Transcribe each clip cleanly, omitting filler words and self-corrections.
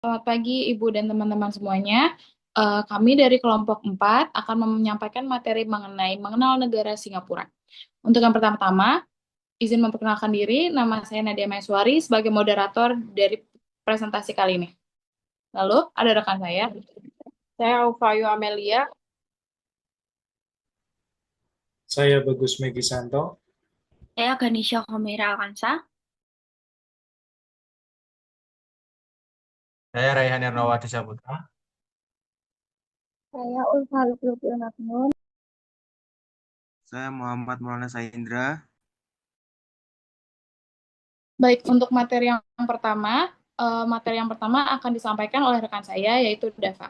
Selamat pagi, Ibu dan teman-teman semuanya. Kami dari kelompok 4 akan menyampaikan materi mengenai mengenal negara Singapura. Untuk yang pertama-tama, izin memperkenalkan diri, nama saya Nadia Maeswari sebagai moderator dari presentasi kali ini. Lalu, ada rekan saya Aufayu Amelia. Saya Bagus Megi Santo. Saya Ganesha Homera Alkansa. Saya Raihan Ernawati Saputra. Saya Ulfa Lutfi Magnun. Saya Muhammad Maulana Saindra. Baik, untuk materi yang pertama akan disampaikan oleh rekan saya, yaitu Dava.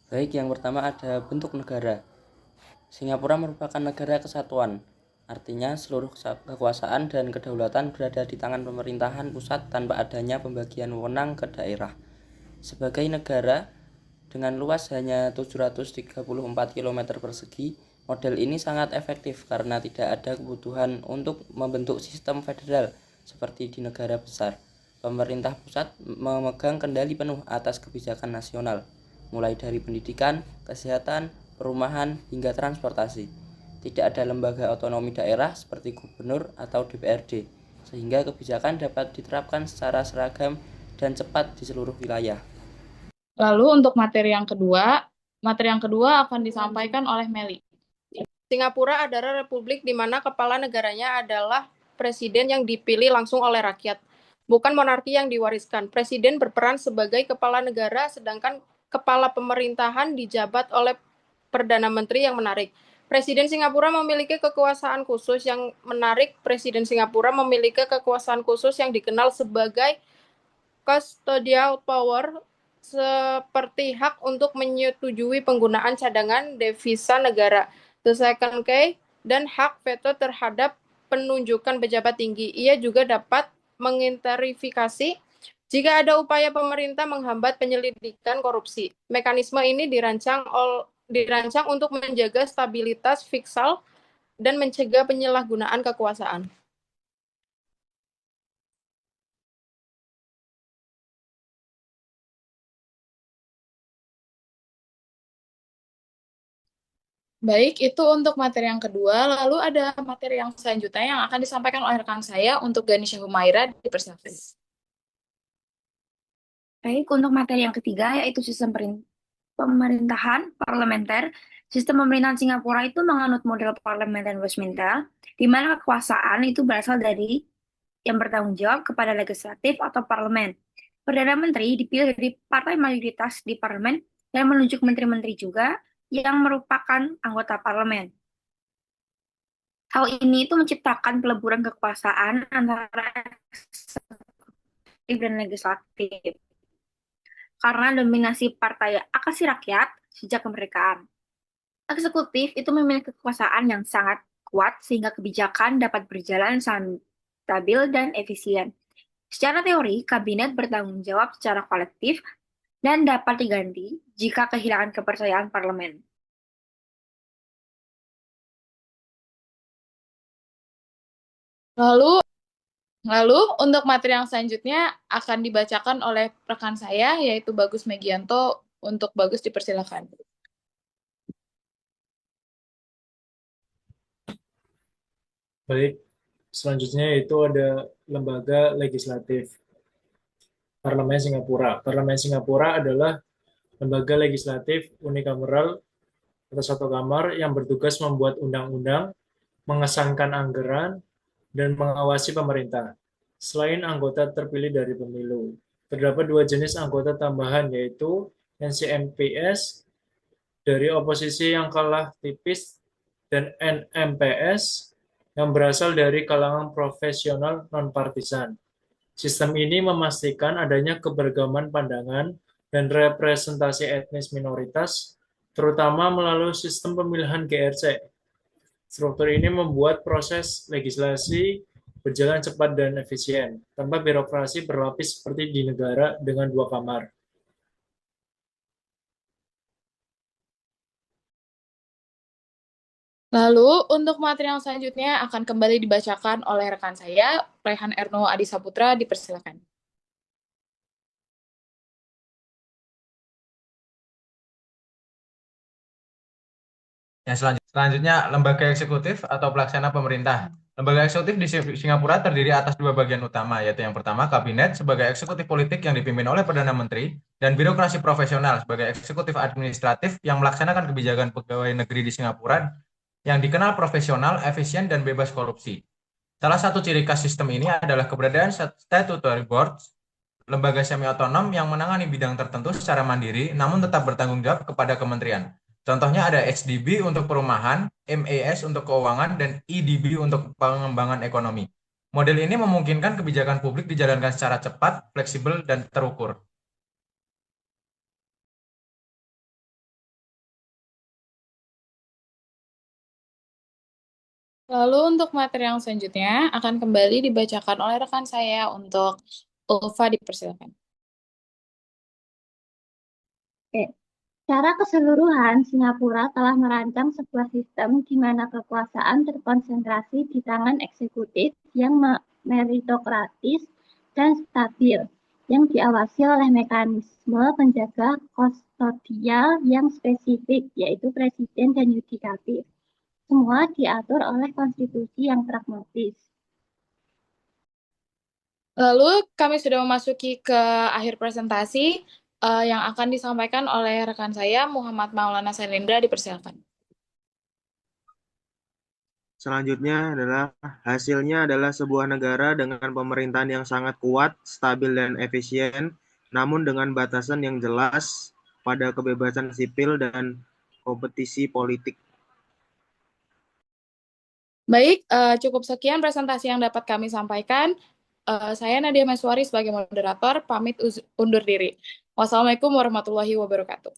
Baik, yang pertama ada bentuk negara. Singapura merupakan negara kesatuan. Artinya seluruh kekuasaan dan kedaulatan berada di tangan pemerintahan pusat tanpa adanya pembagian wewenang ke daerah. Sebagai negara dengan luas hanya 734 km persegi, model ini sangat efektif karena tidak ada kebutuhan untuk membentuk sistem federal seperti di negara besar. Pemerintah pusat memegang kendali penuh atas kebijakan nasional, mulai dari pendidikan, kesehatan, perumahan, hingga transportasi. Tidak ada lembaga otonomi daerah seperti gubernur atau DPRD, sehingga kebijakan dapat diterapkan secara seragam dan cepat di seluruh wilayah. Lalu untuk materi yang kedua akan disampaikan oleh Meli. Singapura adalah republik di mana kepala negaranya adalah presiden yang dipilih langsung oleh rakyat, bukan monarki yang diwariskan. Presiden berperan sebagai kepala negara, sedangkan kepala pemerintahan dijabat oleh Perdana Menteri yang menarik. Presiden Singapura memiliki kekuasaan khusus yang menarik. Presiden Singapura memiliki kekuasaan khusus yang dikenal sebagai custodial power, seperti hak untuk menyetujui penggunaan cadangan devisa negara, the second key, dan hak veto terhadap penunjukan pejabat tinggi. Ia juga dapat mengintervenifikasi jika ada upaya pemerintah menghambat penyelidikan korupsi. Mekanisme ini dirancang untuk menjaga stabilitas fiskal dan mencegah penyalahgunaan kekuasaan. Baik, itu untuk materi yang kedua. Lalu ada materi yang selanjutnya yang akan disampaikan oleh rekan saya untuk Ganesha Humaira di Persepi. Baik, untuk materi yang ketiga yaitu sistem pemerintahan parlementer. Sistem pemerintahan Singapura itu menganut model parlementer Westminster, di mana kekuasaan itu berasal dari yang bertanggung jawab kepada legislatif atau parlemen. Perdana Menteri dipilih dari partai mayoritas di parlemen dan menunjuk menteri-menteri juga yang merupakan anggota parlemen. Hal ini itu menciptakan peleburan kekuasaan antara eksekutif dan legislatif karena dominasi Partai Akasi Rakyat sejak kemerdekaan. Eksekutif itu memiliki kekuasaan yang sangat kuat sehingga kebijakan dapat berjalan sangat stabil dan efisien. Secara teori, kabinet bertanggung jawab secara kolektif dan dapat diganti jika kehilangan kepercayaan parlemen. Lalu, lalu untuk materi yang selanjutnya akan dibacakan oleh rekan saya, yaitu Bagus Megianto. Untuk Bagus dipersilakan. Baik, selanjutnya itu ada lembaga legislatif Parlemen Singapura. Parlemen Singapura adalah lembaga legislatif unikameral atau satu kamar yang bertugas membuat undang-undang, mengesahkan anggaran, dan mengawasi pemerintah. Selain anggota terpilih dari pemilu, terdapat dua jenis anggota tambahan yaitu NCMPS dari oposisi yang kalah tipis dan NMPS yang berasal dari kalangan profesional non-partisan. Sistem ini memastikan adanya keberagaman pandangan dan representasi etnis minoritas, terutama melalui sistem pemilihan GRC. Struktur ini membuat proses legislasi berjalan cepat dan efisien, tanpa birokrasi berlapis seperti di negara dengan dua kamar. Lalu untuk materi yang selanjutnya akan kembali dibacakan oleh rekan saya, Raihan Erno Adi Saputra, dipersilakan. Yang selanjutnya, lembaga eksekutif atau pelaksana pemerintah. Lembaga eksekutif di Singapura terdiri atas dua bagian utama, yaitu yang pertama kabinet sebagai eksekutif politik yang dipimpin oleh Perdana Menteri, dan birokrasi profesional sebagai eksekutif administratif yang melaksanakan kebijakan pegawai negeri di Singapura yang dikenal profesional, efisien, dan bebas korupsi. Salah satu ciri khas sistem ini adalah keberadaan statutory boards, lembaga semi-otonom yang menangani bidang tertentu secara mandiri, namun tetap bertanggung jawab kepada kementerian. Contohnya ada HDB untuk perumahan, MAS untuk keuangan, dan EDB untuk pengembangan ekonomi. Model ini memungkinkan kebijakan publik dijalankan secara cepat, fleksibel, dan terukur. Lalu untuk materi yang selanjutnya akan kembali dibacakan oleh rekan saya untuk Ulfa, dipersilakan. Oke. Secara keseluruhan, Singapura telah merancang sebuah sistem di mana kekuasaan terkonsentrasi di tangan eksekutif yang meritokratis dan stabil, yang diawasi oleh mekanisme penjaga kustodial yang spesifik, yaitu presiden dan yudikatif. Semua diatur oleh konstitusi yang pragmatis. Lalu kami sudah memasuki ke akhir presentasi yang akan disampaikan oleh rekan saya, Muhammad Maulana Sailendra, dipersilakan. Selanjutnya hasilnya adalah sebuah negara dengan pemerintahan yang sangat kuat, stabil, dan efisien, namun dengan batasan yang jelas pada kebebasan sipil dan kompetisi politik. Baik, cukup sekian presentasi yang dapat kami sampaikan. Saya Nadia Meswari sebagai moderator, pamit undur diri. Wassalamualaikum warahmatullahi wabarakatuh.